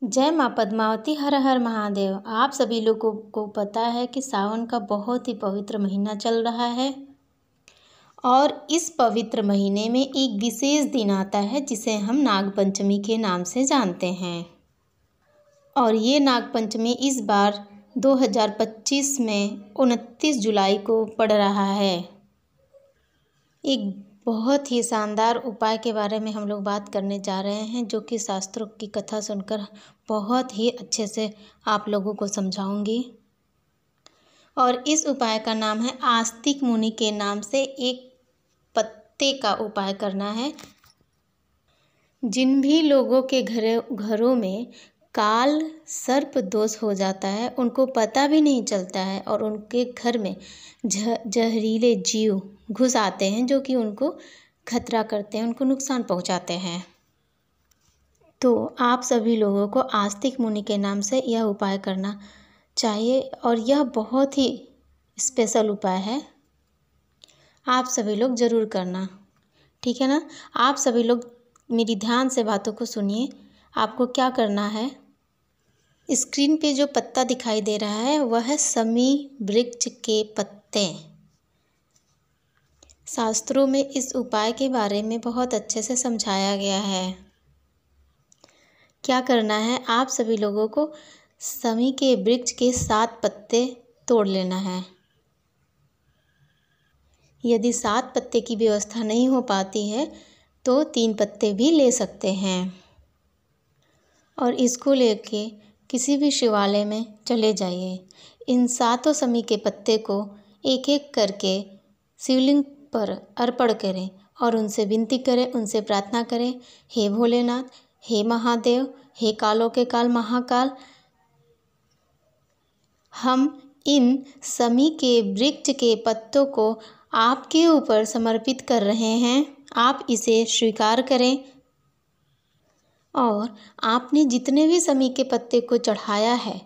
जय माँ पद्मावती, हर हर महादेव। आप सभी लोगों को पता है कि सावन का बहुत ही पवित्र महीना चल रहा है और इस पवित्र महीने में एक विशेष दिन आता है जिसे हम नागपंचमी के नाम से जानते हैं। और ये नागपंचमी इस बार 2025 में 29 जुलाई को पड़ रहा है। एक बहुत ही शानदार उपाय के बारे में हम लोग बात करने जा रहे हैं, जो कि शास्त्रों की कथा सुनकर बहुत ही अच्छे से आप लोगों को समझाऊंगी। और इस उपाय का नाम है आस्तिक मुनि के नाम से एक पत्ते का उपाय करना है। जिन भी लोगों के घरों में काल सर्प दोष हो जाता है, उनको पता भी नहीं चलता है और उनके घर में जहरीले जीव घुस आते हैं, जो कि उनको खतरा करते हैं, उनको नुकसान पहुंचाते हैं। तो आप सभी लोगों को आस्तिक मुनि के नाम से यह उपाय करना चाहिए और यह बहुत ही स्पेशल उपाय है। आप सभी लोग ज़रूर करना, ठीक है ना। आप सभी लोग मेरी ध्यान से बातों को सुनिए। आपको क्या करना है, स्क्रीन पे जो पत्ता दिखाई दे रहा है वह है समी वृक्ष के पत्ते। शास्त्रों में इस उपाय के बारे में बहुत अच्छे से समझाया गया है। क्या करना है, आप सभी लोगों को समी के वृक्ष के 7 पत्ते तोड़ लेना है। यदि 7 पत्ते की व्यवस्था नहीं हो पाती है तो 3 पत्ते भी ले सकते हैं और इसको लेके किसी भी शिवालय में चले जाइए। इन 7 समी के पत्ते को एक एक करके शिवलिंग पर अर्पण करें और उनसे विनती करें, उनसे प्रार्थना करें, हे भोलेनाथ, हे महादेव, हे कालों के काल महाकाल, हम इन समी के वृक्ष के पत्तों को आपके ऊपर समर्पित कर रहे हैं। आप इसे स्वीकार करें और आपने जितने भी समी के पत्ते को चढ़ाया है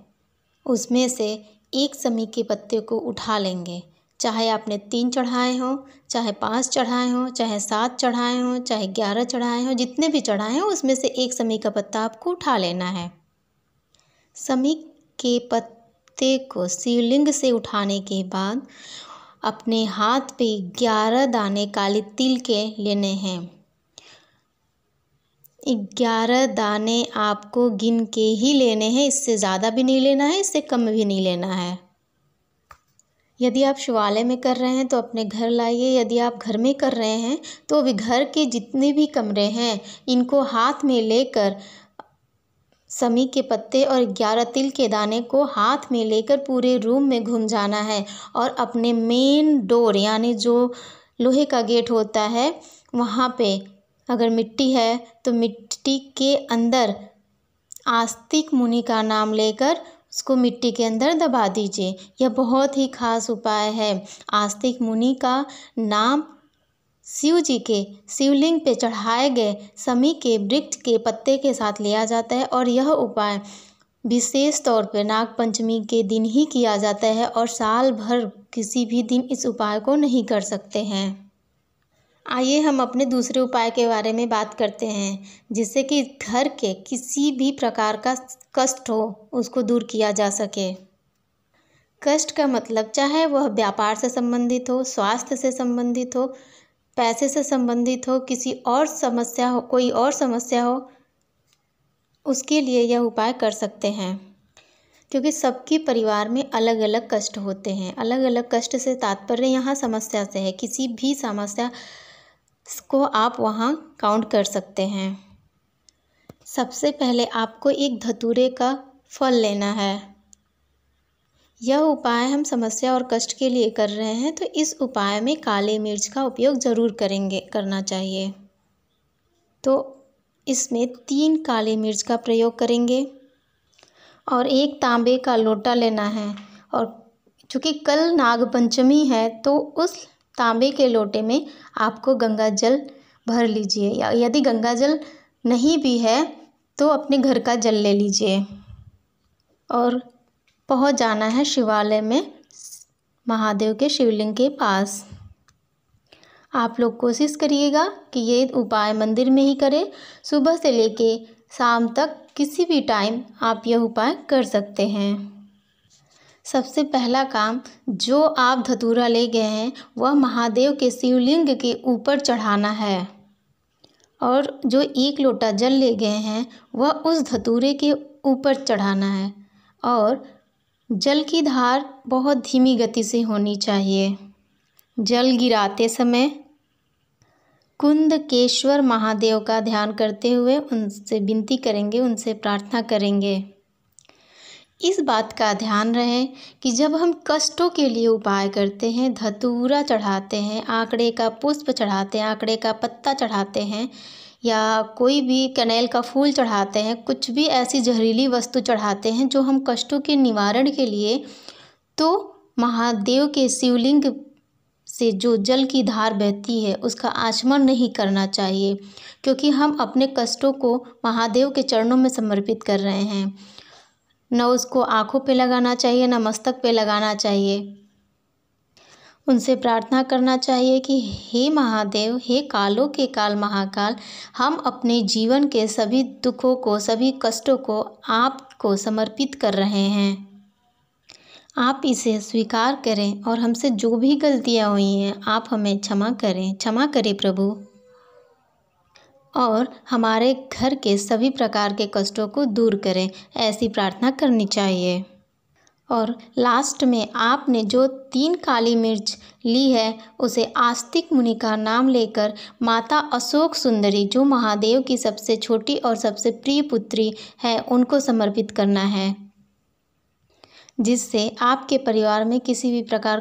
उसमें से एक समी के पत्ते को उठा लेंगे। चाहे आपने 3 चढ़ाए हों, चाहे 5 चढ़ाए हों, चाहे 7 चढ़ाए हों, चाहे 11 चढ़ाए हों, जितने भी चढ़ाए हों उसमें से एक समी का पत्ता आपको उठा लेना है। समी के पत्ते को शिवलिंग से उठाने के बाद अपने हाथ पे 11 दाने काले तिल के लेने हैं। 11 दाने आपको गिन के ही लेने हैं, इससे ज़्यादा भी नहीं लेना है, इससे कम भी नहीं लेना है। यदि आप शिवालय में कर रहे हैं तो अपने घर लाइए। यदि आप घर में कर रहे हैं तो भी घर के जितने भी कमरे हैं इनको हाथ में लेकर समी के पत्ते और 11 तिल के दाने को हाथ में लेकर पूरे रूम में घूम जाना है और अपने मेन डोर यानी जो लोहे का गेट होता है वहाँ पे अगर मिट्टी है तो मिट्टी के अंदर आस्तिक मुनि का नाम लेकर उसको मिट्टी के अंदर दबा दीजिए। यह बहुत ही खास उपाय है। आस्तिक मुनि का नाम शिव जी के शिवलिंग पे चढ़ाए गए समी के वृक्ष के पत्ते के साथ लिया जाता है और यह उपाय विशेष तौर पे नागपंचमी के दिन ही किया जाता है और साल भर किसी भी दिन इस उपाय को नहीं कर सकते हैं। आइए हम अपने दूसरे उपाय के बारे में बात करते हैं, जिससे कि घर के किसी भी प्रकार का कष्ट हो उसको दूर किया जा सके। कष्ट का मतलब चाहे वह व्यापार से संबंधित हो, स्वास्थ्य से संबंधित हो, पैसे से संबंधित हो, किसी और समस्या हो, कोई और समस्या हो, उसके लिए यह उपाय कर सकते हैं। क्योंकि सबके परिवार में अलग अलग कष्ट होते हैं। अलग अलग कष्ट से तात्पर्य यहाँ समस्या से है। किसी भी समस्या को आप वहाँ काउंट कर सकते हैं। सबसे पहले आपको एक धतूरे का फल लेना है। यह उपाय हम समस्या और कष्ट के लिए कर रहे हैं, तो इस उपाय में काले मिर्च का उपयोग ज़रूर करना चाहिए। तो इसमें 3 काले मिर्च का प्रयोग करेंगे और एक तांबे का लोटा लेना है। और चूँकि कल नागपंचमी है तो उस तांबे के लोटे में आपको गंगा जल भर लीजिए, या यदि गंगा जल नहीं भी है तो अपने घर का जल ले लीजिए और पहुंच जाना है शिवालय में महादेव के शिवलिंग के पास। आप लोग कोशिश करिएगा कि ये उपाय मंदिर में ही करें। सुबह से लेके शाम तक किसी भी टाइम आप यह उपाय कर सकते हैं। सबसे पहला काम, जो आप धतूरा ले गए हैं वह महादेव के शिवलिंग के ऊपर चढ़ाना है और जो 1 लोटा जल ले गए हैं वह उस धतूरे के ऊपर चढ़ाना है और जल की धार बहुत धीमी गति से होनी चाहिए। जल गिराते समय कुंदकेश्वर महादेव का ध्यान करते हुए उनसे विनती करेंगे, उनसे प्रार्थना करेंगे। इस बात का ध्यान रहे कि जब हम कष्टों के लिए उपाय करते हैं, धतूरा चढ़ाते हैं, आंकड़े का पुष्प चढ़ाते हैं, आंकड़े का पत्ता चढ़ाते हैं या कोई भी कनेल का फूल चढ़ाते हैं, कुछ भी ऐसी जहरीली वस्तु चढ़ाते हैं जो हम कष्टों के निवारण के लिए, तो महादेव के शिवलिंग से जो जल की धार बहती है उसका आचमन नहीं करना चाहिए, क्योंकि हम अपने कष्टों को महादेव के चरणों में समर्पित कर रहे हैं। न उसको आँखों पे लगाना चाहिए, न मस्तक पे लगाना चाहिए। उनसे प्रार्थना करना चाहिए कि हे महादेव, हे कालों के काल महाकाल, हम अपने जीवन के सभी दुखों को, सभी कष्टों को आपको समर्पित कर रहे हैं। आप इसे स्वीकार करें और हमसे जो भी गलतियां हुई हैं आप हमें क्षमा करें प्रभु, और हमारे घर के सभी प्रकार के कष्टों को दूर करें। ऐसी प्रार्थना करनी चाहिए। और लास्ट में आपने जो 3 काली मिर्च ली है उसे आस्तिक मुनि का नाम लेकर माता अशोक सुंदरी, जो महादेव की सबसे छोटी और सबसे प्रिय पुत्री है, उनको समर्पित करना है, जिससे आपके परिवार में किसी भी प्रकार का